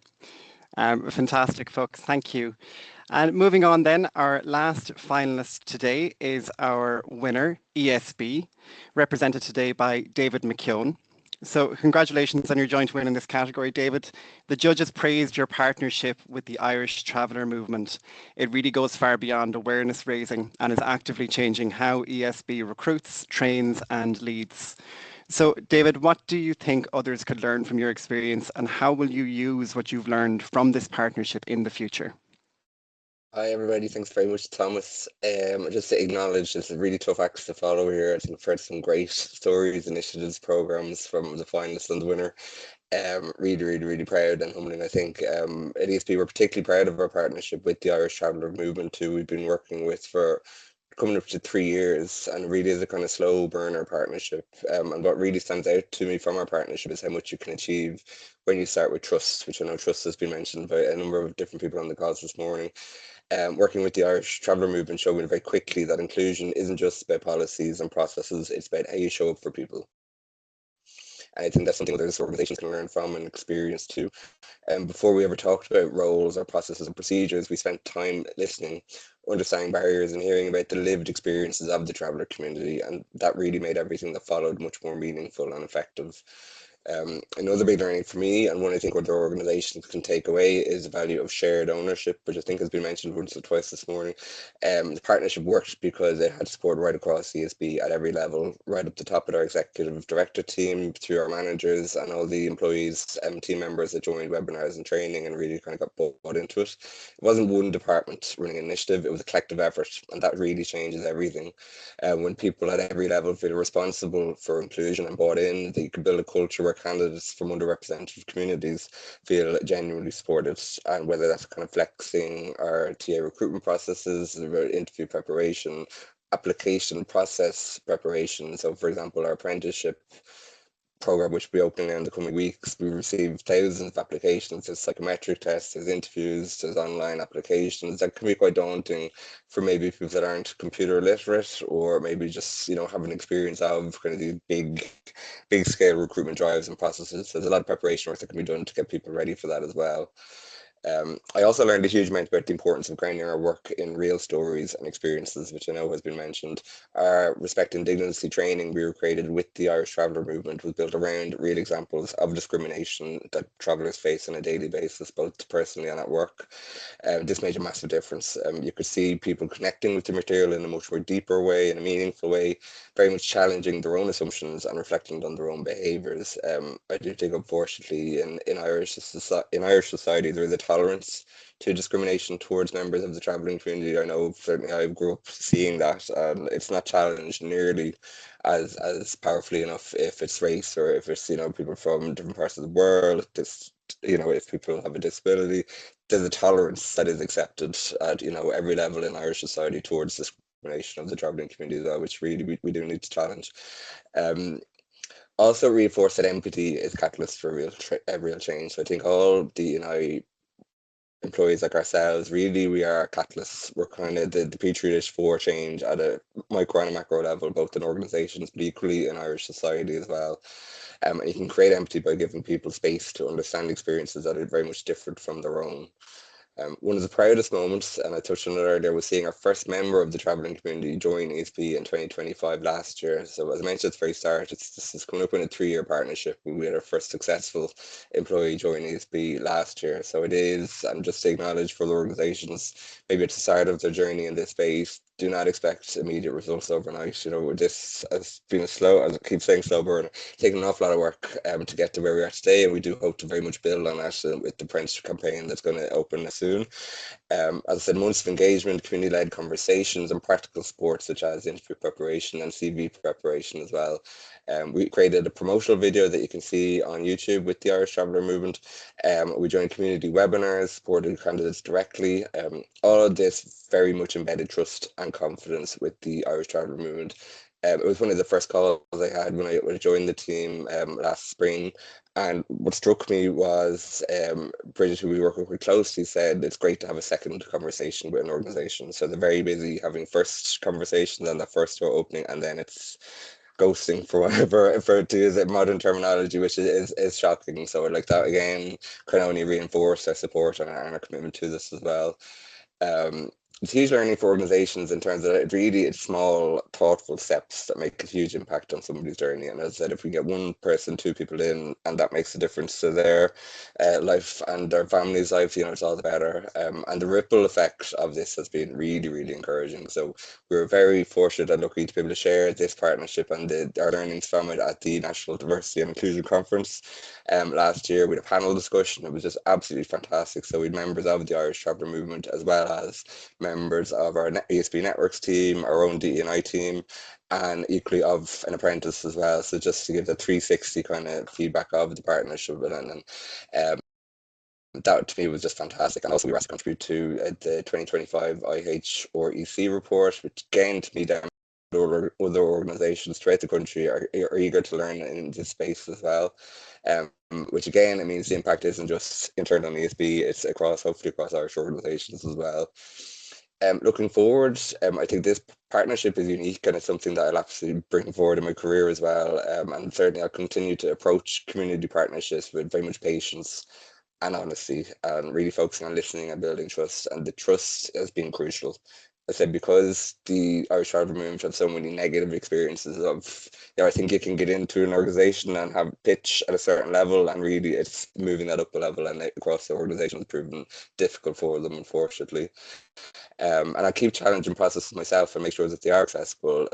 Fantastic, folks. Thank you. And moving on then, our last finalist today is our winner, ESB, represented today by David McKeown. So congratulations on your joint win in this category, David. The judges praised your partnership with the Irish Traveller Movement. It really goes far beyond awareness raising and is actively changing how ESB recruits, trains and leads. So David, what do you think others could learn from your experience, and how will you use what you've learned from this partnership in the future? Hi everybody, thanks very much, Thomas. Just to acknowledge, it's a really tough act to follow here. I think I've heard some great stories, initiatives, programs from the finalists and the winner. Really proud and humbling. I think at ESB we're particularly proud of our partnership with the Irish Traveller Movement, who we've been working with for coming up to 3 years, and really is a kind of slow burner partnership. And what really stands out to me from our partnership is how much you can achieve when you start with trust, which I know trust has been mentioned by a number of different people on the calls this morning. Working with the Irish Traveller Movement showed me very quickly that inclusion isn't just about policies and processes, it's about how you show up for people. And I think that's something others organisations can learn from and experience too. Before we ever talked about roles or processes and procedures, we spent time listening, understanding barriers and hearing about the lived experiences of the traveller community, and that really made everything that followed much more meaningful and effective. Another big learning for me, and one I think other organisations can take away, is the value of shared ownership, which I think has been mentioned once or twice this morning. The partnership worked because it had support right across ESB at every level, right up the top of our executive director team, through our managers and all the employees and team members that joined webinars and training and really kind of got bought into it. It wasn't one department running an initiative, it was a collective effort, and that really changes everything. When people at every level feel responsible for inclusion and bought in, that you can build a culture where candidates from underrepresented communities feel genuinely supported, and whether that's kind of flexing our TA recruitment processes, interview preparation, application process preparation. So for example, our apprenticeship program, which will be opening in the coming weeks, we received thousands of applications. There's psychometric tests, there's interviews, there's online applications. That can be quite daunting for maybe people that aren't computer literate, or maybe just have an experience of kind of these big scale recruitment drives and processes. So there's a lot of preparation work that can be done to get people ready for that as well. I also learned a huge amount about the importance of grounding our work in real stories and experiences, which I know has been mentioned. Our Respect and Dignity training we were created with the Irish Traveller Movement was built around real examples of discrimination that travellers face on a daily basis, both personally and at work. This made a massive difference. You could see people connecting with the material in a much more deeper way, in a meaningful way, very much challenging their own assumptions and reflecting on their own behaviours. I do think, unfortunately, in Irish society, there is a tolerance to discrimination towards members of the travelling community. I know certainly I grew up seeing that, and it's not challenged nearly as powerfully enough if it's race or if it's people from different parts of the world. This if people have a disability, there's a tolerance that is accepted at every level in Irish society towards discrimination of the travelling community, though, which really we do need to challenge. Also reinforce that empathy is catalyst for real change. So I think all the employees like ourselves, really we are catalysts. We're kind of the petri dish for change at a micro and a macro level, both in organisations but equally in Irish society as well. And you can create empathy by giving people space to understand experiences that are very much different from their own. One of the proudest moments, and I touched on it earlier, was seeing our first member of the travelling community join ESB in 2025 last year. So as I mentioned at the very start, this is coming up in a 3-year partnership. We had our first successful employee join ESB last year. So it is, and just to acknowledge for the organisations, maybe at the start of their journey in this space, do not expect immediate results overnight. This has been a slow, as I keep saying, slow burn, taking an awful lot of work to get to where we are today, and we do hope to very much build on that with the apprentice campaign that's going to open soon. As I said, months of engagement, community-led conversations, and practical support such as interview preparation and CV preparation as well. We created a promotional video that you can see on YouTube with the Irish Traveller Movement. We joined community webinars, supported candidates directly. All of this very much embedded trust and confidence with the Irish Traveller Movement. It was one of the first calls I had when I joined the team last spring. And what struck me was Bridget, who we work with closely, said it's great to have a second conversation with an organisation. So they're very busy having first conversations and the first door opening, and then it's ghosting for whatever, to use modern terminology, which is shocking. So like that again can only reinforce our support and our commitment to this as well. It's huge learning for organizations in terms of it's small, thoughtful steps that make a huge impact on somebody's journey. And as I said, if we get one person, 2 people in, and that makes a difference to their life and their family's life, it's all the better. And the ripple effect of this has been really, really encouraging. So we were very fortunate and lucky to be able to share this partnership and our learnings from it at the National Diversity and Inclusion Conference last year with a panel discussion. It was just absolutely fantastic. So we had members of the Irish Traveller Movement as well as members of our ESB Networks team, our own DE&I team, and equally of an apprentice as well. So just to give the 360 kind of feedback of the partnership, and that to me was just fantastic. And also we were asked to contribute to the 2025 IH or EC report, which again to me other organisations throughout the country are eager to learn in this space as well. Which again, it means the impact isn't just internal on ESB, it's hopefully across Irish organisations as well. Looking forward, I think this partnership is unique and it's something that I'll absolutely bring forward in my career as well. And certainly I'll continue to approach community partnerships with very much patience and honesty, and really focusing on listening and building trust. And the trust has been crucial. I said, because the Irish Traveller Movement have so many negative experiences of, I think you can get into an organisation and have pitch at a certain level, and really it's moving that up a level and across the organisation has proven difficult for them, unfortunately. And I keep challenging processes myself and make sure that they are accessible.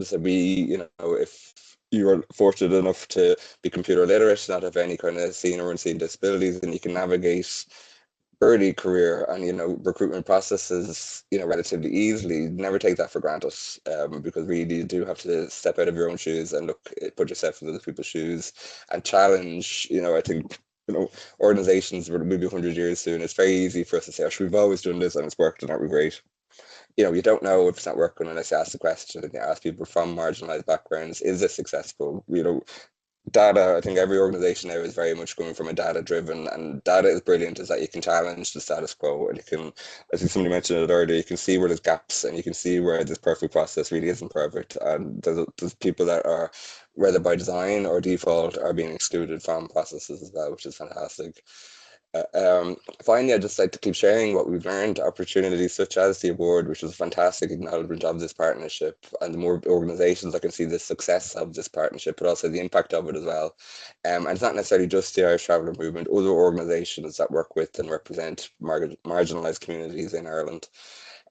So if you are fortunate enough to be computer literate, not have any kind of seen or unseen disabilities, and you can navigate early career and recruitment processes relatively easily, never take that for granted, because really you do have to step out of your own shoes and put yourself in other people's shoes and challenge. I think organizations will be 100 years soon. It's very easy for us to say, oh, we've always done this and it's worked and that was great. You don't know if it's not working unless you ask the question and you ask people from marginalized backgrounds, is this successful? Data, I think every organization now is very much going from a data driven, and data is brilliant, is that you can challenge the status quo and you can, I think somebody mentioned it earlier, you can see where there's gaps and you can see where this perfect process really isn't perfect, and there's people that are, whether by design or default, are being excluded from processes as well, which is fantastic. Finally, I'd just like to keep sharing what we've learned, opportunities such as the award, which was a fantastic acknowledgement of this partnership, and the more organisations that can see the success of this partnership, but also the impact of it as well. And it's not necessarily just the Irish Traveller Movement, other organisations that work with and represent marginalised communities in Ireland.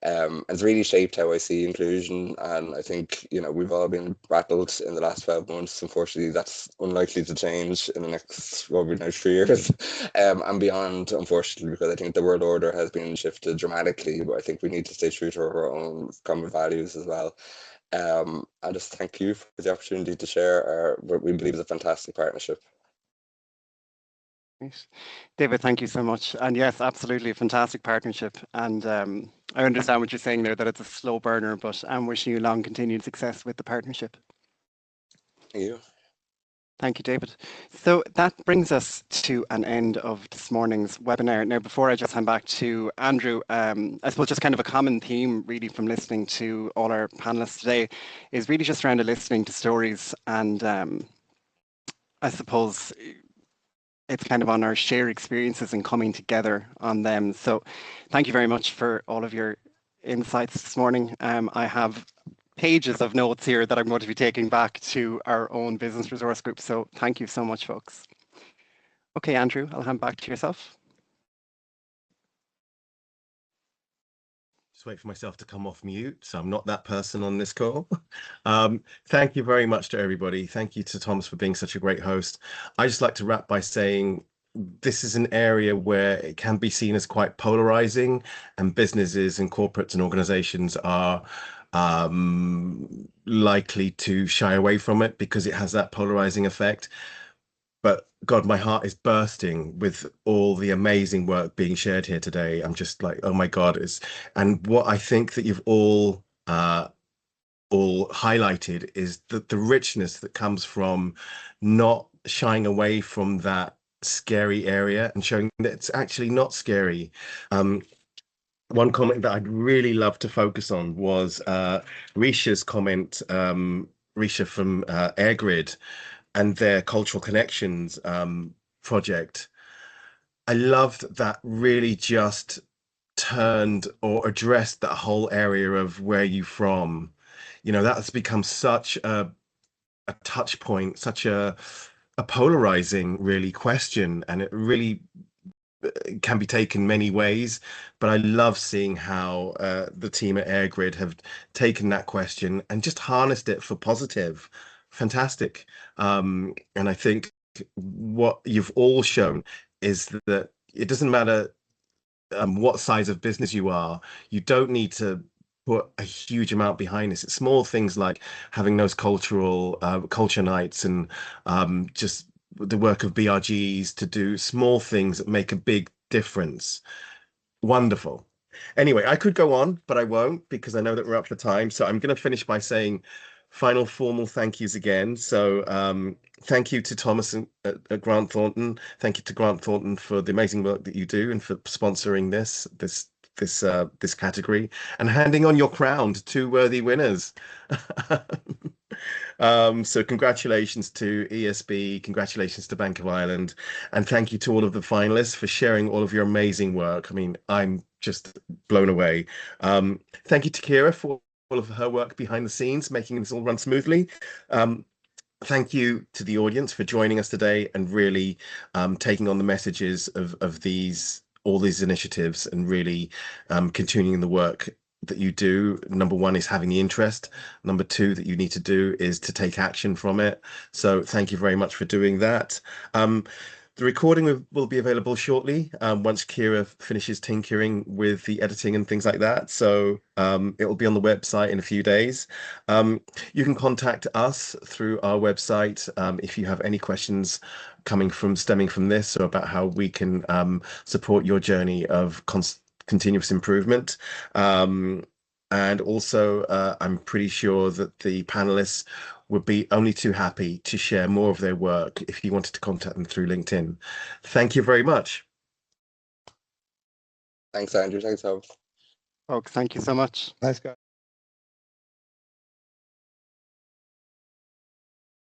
It's really shaped how I see inclusion, and I think, you know, we've all been rattled in the last 12 months. Unfortunately, that's unlikely to change in the next, well, now 3 years and beyond, unfortunately, because I think the world order has been shifted dramatically, but I think we need to stay true to our own common values as well. I just thank you for the opportunity to share what we believe is a fantastic partnership. David, thank you so much. And yes, absolutely a fantastic partnership. And I understand what you're saying there, that it's a slow burner, but I'm wishing you long continued success with the partnership. Thank you. Thank you, David. So that brings us to an end of this morning's webinar. Now, before I just hand back to Andrew, I suppose just kind of a common theme really from listening to all our panelists today is really just around listening to stories, and I suppose it's kind of on our shared experiences and coming together on them. So thank you very much for all of your insights this morning. I have pages of notes here that I'm going to be taking back to our own business resource group. So thank you so much, folks. Okay, Andrew, I'll hand back to yourself. Just wait for myself to come off mute, so I'm not that person on this call. Thank you very much to everybody. Thank you to Thomas for being such a great host. I just like to wrap by saying this is an area where it can be seen as quite polarizing, and businesses and corporates and organizations are likely to shy away from it because it has that polarizing effect. But God, my heart is bursting with all the amazing work being shared here today. I'm just like, oh my God, and what I think that you've all highlighted is the richness that comes from not shying away from that scary area and showing that it's actually not scary. One comment that I'd really love to focus on was Risha's comment, Risha from AirGrid, and their Cultural Connections project. I loved that really just turned or addressed that whole area of where you from. You know, that has become such a touch point, such a polarizing really question, and it really can be taken many ways. But I love seeing how the team at AirGrid have taken that question and just harnessed it for positive. Fantastic. And I think what you've all shown is that it doesn't matter what size of business you are, you don't need to put a huge amount behind this. It's small things like having those culture nights and just the work of BRGs to do small things that make a big difference. Wonderful. Anyway, I could go on, but I won't because I know that we're up for time. So I'm going to finish by saying final formal thank yous again. So thank you to Thomas at Grant Thornton. Thank you to Grant Thornton for the amazing work that you do and for sponsoring this category and handing on your crown to two worthy winners. So congratulations to ESB, congratulations to Bank of Ireland, and thank you to all of the finalists for sharing all of your amazing work. I mean, I'm just blown away. Thank you to Kira for all of her work behind the scenes, making this all run smoothly. Thank you to the audience for joining us today and really taking on the messages of all these initiatives and really continuing the work that you do. Number one is having the interest. Number two that you need to do is to take action from it. So thank you very much for doing that. The recording will be available shortly once Kira finishes tinkering with the editing and things like that. So it will be on the website in a few days. You can contact us through our website if you have any questions stemming from this or about how we can support your journey of continuous improvement. And also, I'm pretty sure that the panelists would be only too happy to share more of their work if you wanted to contact them through LinkedIn. Thank you very much. Thanks, Andrew. Thanks, Tom. Folks, thank you so much. Thanks, guys.